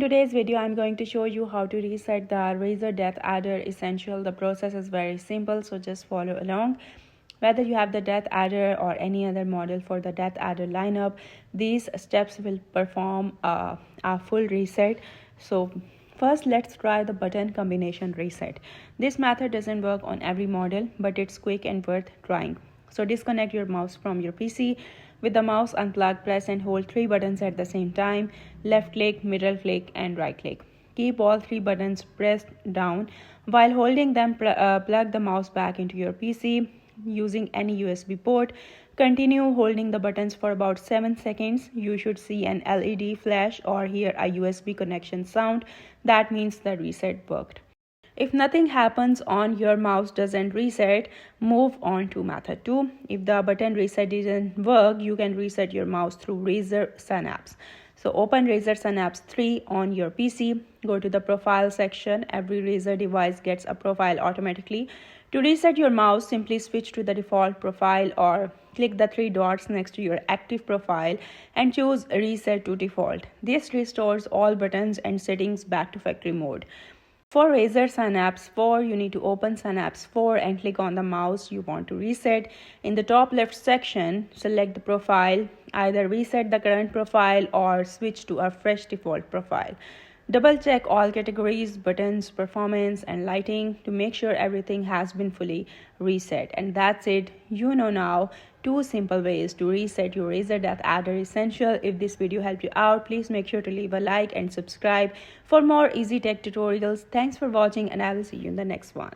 today's video, I'm going to show you how to reset the Razer DeathAdder Essential. The process is very simple, so just follow along. Whether you have the DeathAdder or any other model for the DeathAdder lineup, these steps will perform a full reset. So first, let's try the button combination reset. This method doesn't work on every model, but it's quick and worth trying. So disconnect your mouse from your PC. With the mouse unplugged, press and hold 3 buttons at the same time: left click, middle click, and right click. Keep all 3 buttons pressed down. While holding them, plug the mouse back into your PC using any USB port. Continue holding the buttons for about 7 seconds. You should see an LED flash or hear a USB connection sound. That means the reset worked. If nothing happens on your mouse doesn't reset, move on to method 2. If the button reset didn't work, you can reset your mouse through Razer Synapse. So open Razer Synapse 3 on your PC. Go to the profile section. Every Razer device gets a profile automatically. To reset your mouse, simply switch to the default profile or click the 3 dots next to your active profile and choose Reset to Default. This restores all buttons and settings back to factory mode. For Razer Synapse 4, you need to open Synapse 4 and click on the mouse you want to reset. In the top left section, select the profile. Either reset the current profile or switch to a fresh default profile. Double check all categories, buttons, performance, and lighting to make sure everything has been fully reset. And that's it. You know now 2 simple ways to reset your Razer DeathAdder Essential. If this video helped you out, please make sure to leave a like and subscribe for more easy tech tutorials. Thanks for watching, and I will see you in the next one.